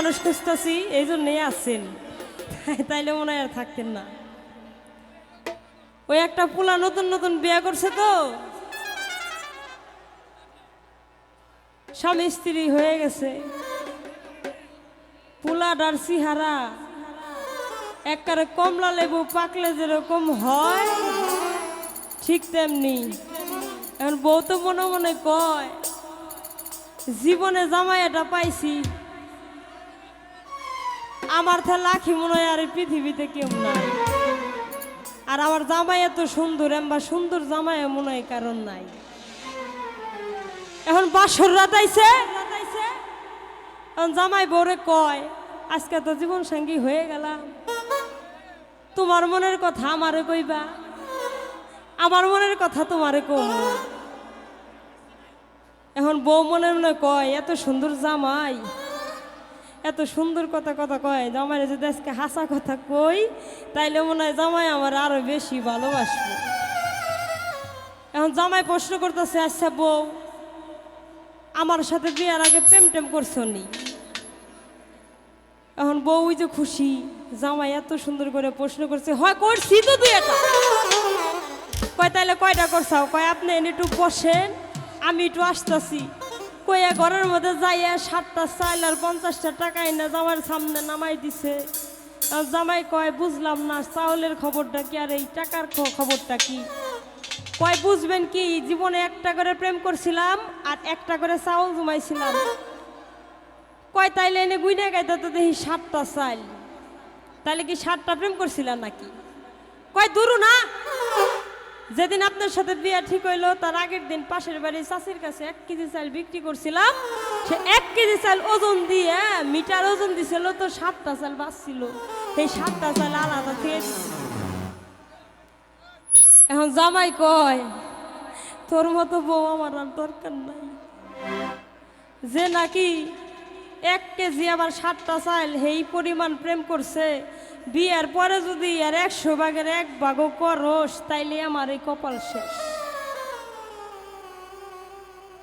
মানুষ খুঁজতেছি, এই জন্যই আসছেন, তাইলে মনে হয় আর থাকতেন না। ওই একটা পোলা নতুন নতুন বিয়ে করছে তো, স্বামী স্ত্রী হয়ে গেছে। পোলাটার চেহারা একবারে কমলা লেবু পাকলে যেরকম হয় ঠিক তেমনি। এখন বউ তো মনে মনে কয়, জীবনে জামাই এটা পাইছি, আমার থা লাখি মনে হয় আর এই পৃথিবীতে কেউ নাই। আর আমার জামাই এত সুন্দর, এমবা সুন্দর জামাই মনে হয় কারণ নাই। এখন বাসর রাত আইছে, এখন জামাই বউরে কয়, আজকে তো জীবন সঙ্গী হয়ে গেলাম, তোমার মনের কথা আমারে কইবা, আমার মনের কথা তোমারে কম। এখন বউ মনে মনে কয়, এত সুন্দর জামাই, এত সুন্দর কথা কথা কয়, জামাইরে যদি আজকে হাসা কথা কই তাইলে মনে হয় জামাই আমার আরো বেশি ভালোবাসবে। এখন জামাই প্রশ্ন করতেছে, আচ্ছা বউ, আমার সাথে বিয়ার আগে প্রেম টেম করছো নি? এখন বউ ওই যে খুশি, জামাই এত সুন্দর করে প্রশ্ন করছে, হয় করছি তো দুই একটা। কয় তাইলে কয়টা করছাও? কয় আপনি একটু বসেন, আমি একটু আসতেছি। কইয়া ঘরের মধ্যে যাইয়া 7টা চাল আর 50টা টাকা এনে জামাইয়ের সামনে নামাই দিছে। জামাই কয়, বুঝলাম না, চাউলের খবরটা কি আর এই টাকার খবরটা কি? কয় বুঝবেন কি, জীবনে একটা করে প্রেম করছিলাম আর একটা করে চাউল জমাইছিলাম। কয় তাইলে এনে গুইনা গাইতে তো দেখি 7টা চাল, তাইলে কি 7টা প্রেম করছিলাম নাকি? কয় দূরু না, যেদিন আপনার সাথে বিয়া ঠিক হইলো তার আগের দিন পাশের বাড়ির চাষির কাছে 1 কেজি চাল বিক্রি করছিলাম। সে 1 কেজি চাল ওজন দিয়ে মিটার ওজন দিছিল তো 7টা চাল বাঁচছিল, সেই 7টা চাল আলাদা খেয়ে। এখন জামাই কয়, তোর মতো বউ আমার আর দরকার নাই, যে নাকি 1 কেজি আবার 7টা চাল এই পরিমাণ প্রেম করছে, বিয়ার পরে যদি আর 100 ভাগের 1 ভাগও করস তাইলে আমার এই কপাল শেষ।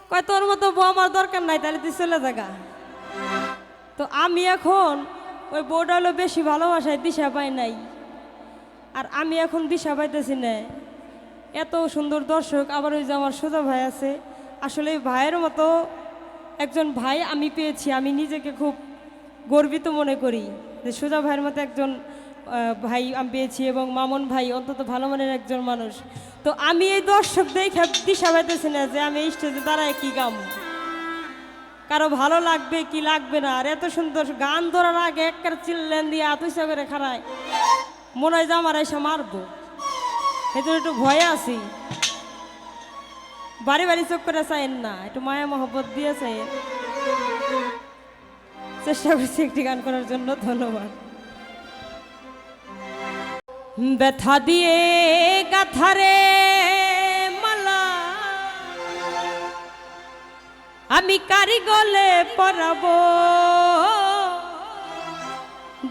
কয় তোর মতো বউ আমার দরকার নাই, তাহলে তুই চলে যাগা। তো আমি এখন ওই বউটা হলো বেশি ভালোবাসায় দিশা পাই নাই, আর আমি এখন দিশা পাইতেছি না। এত সুন্দর দর্শক, আবার ওই যে আমার সোজা ভাই আছে, আসলে ভাইয়ের মতো একজন ভাই আমি পেয়েছি, আমি নিজেকে খুব গর্বিত মনে করি যে সোজা ভাইয়ের মতো একজন ভাই আমি পেয়েছি, এবং মামুন ভাই অন্তত ভালো মনের একজন মানুষ। তো আমি এই দর্শক দেখে দিশা পাইতেছি না যে আমি এই স্টেজে দাঁড়ায় কি গাম, কারো ভালো লাগবে কি লাগবে না। আর এত সুন্দর গান ধরার আগে একটা চিল্লেন দিয়ে আতুইসা করে খাড়ায়, মনে হয় যে আমার এসে মারবো, এজন্য একটু ভয়ে আছি। বাড়ি বাড়ি চোখ করে চাইেন না, একটু মায়া মহব্বত দিয়ে চাইেন। চেষ্টা করছি একটি গান করার জন্য, ধন্যবাদ। ব্যথা দিয়ে গাথারে মালা আমি কারিগলে পরাবো,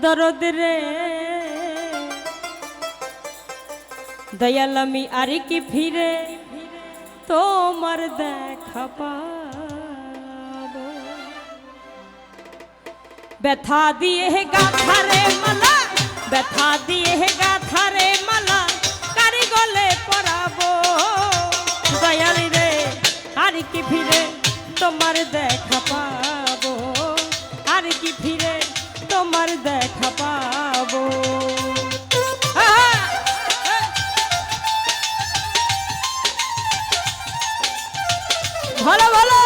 দরদ রে দয়াল আমি আর কি ফিরে তোমার দেখা পাবো। ব্যথা দিয়ে গাথারে মালা, ব্যথা দিয়ে গাথারে মালা কারিগলে পরাবো, দয়াল রে আর কি ফিরে তোমার দেখা পাবো, আর কি ফিরে তোমার দেখা পাবো। ভালো ভালো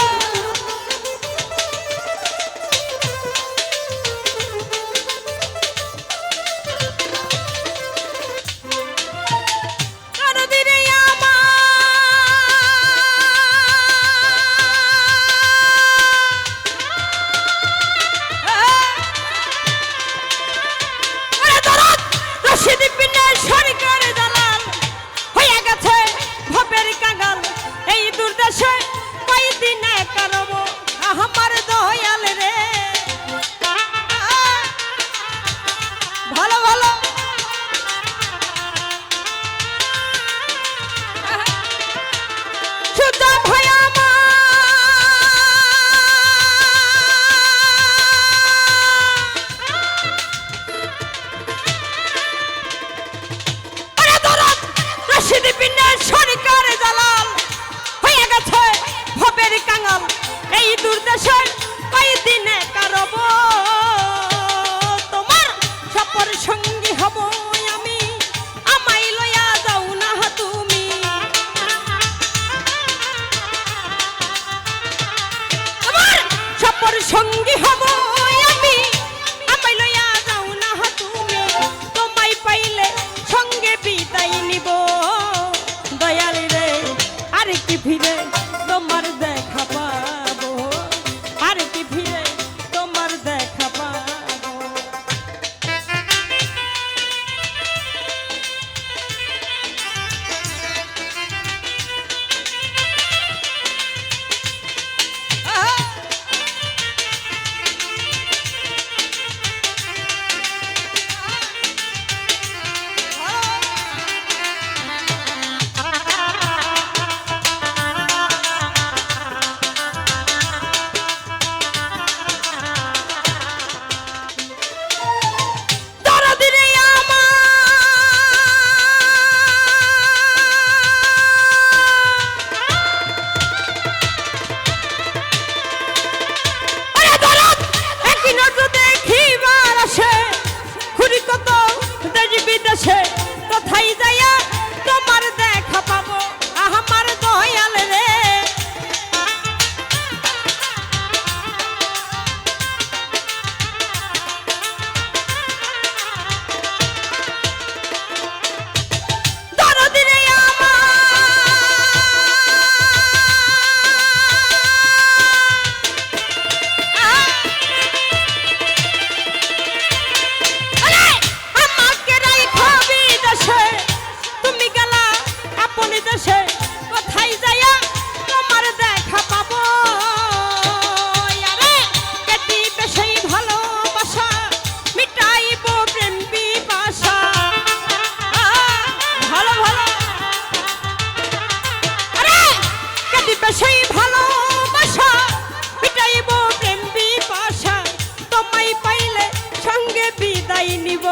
তোমায় পাইলে সঙ্গে বিদায় নিব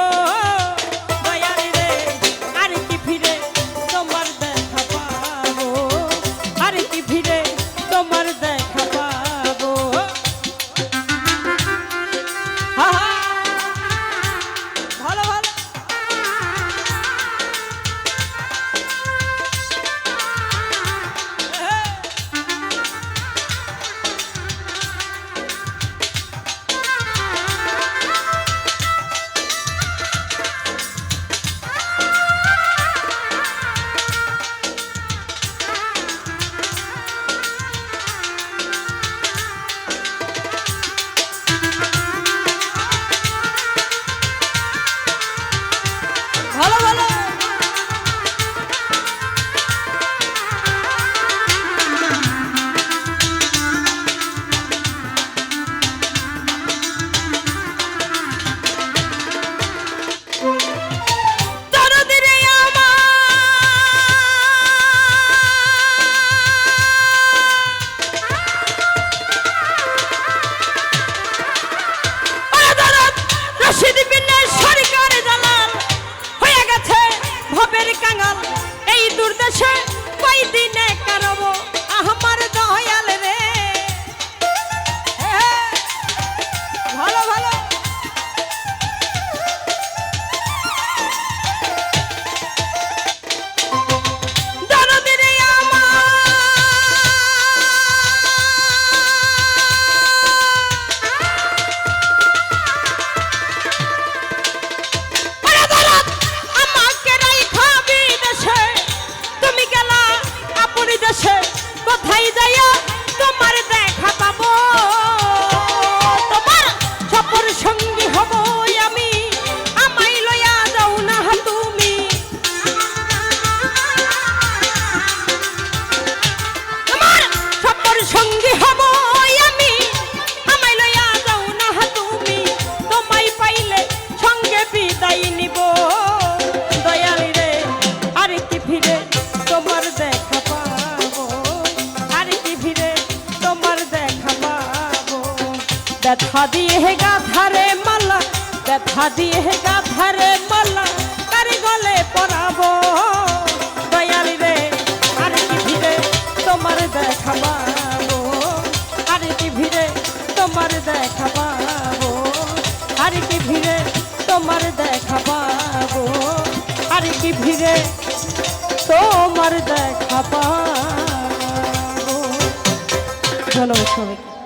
দয়াল রে আর কি ফিরে তোমার দেখা পাবো আর কি ফিরে তোমার দেখা পাবো ভালো ভালো ভালো ভালো দরদিরে আমার রশিদ বিনে সরকার জালাল হয়ে গেছে ভবের কাঙাল এই দুর্দশা কই দিনে কারব আমার দয়াল রে ভালো ভালো দরদিরে কোথায় যাইয়া তোমার দেখা পাবো তোমার সফর সঙ্গী হব আমি আমায় লইয়া যাও না তুমি তোমার সফর সঙ্গী হব আমি আমায় লইয়া যাও না তুমি তোমায় পাইলে সঙ্গে বিদায় নিব দয়াল রে আর কি ফিরে তোমার দেখা ব্যথা দিয়ে গাধারে মালা ব্যথা দিয়ে গাধারে মালা তার গলে পরাবো দয়াল রে আর কি ভিড়ে তোমার দেখা পাবো আর কি ভিড়ে তোমার দেখা পাবো আর কি ভিড়ে তোমার দেখা পাবো আর কি ভিড়ে তোমার দেখা পাবো। ধন্যবাদ সবাইকে।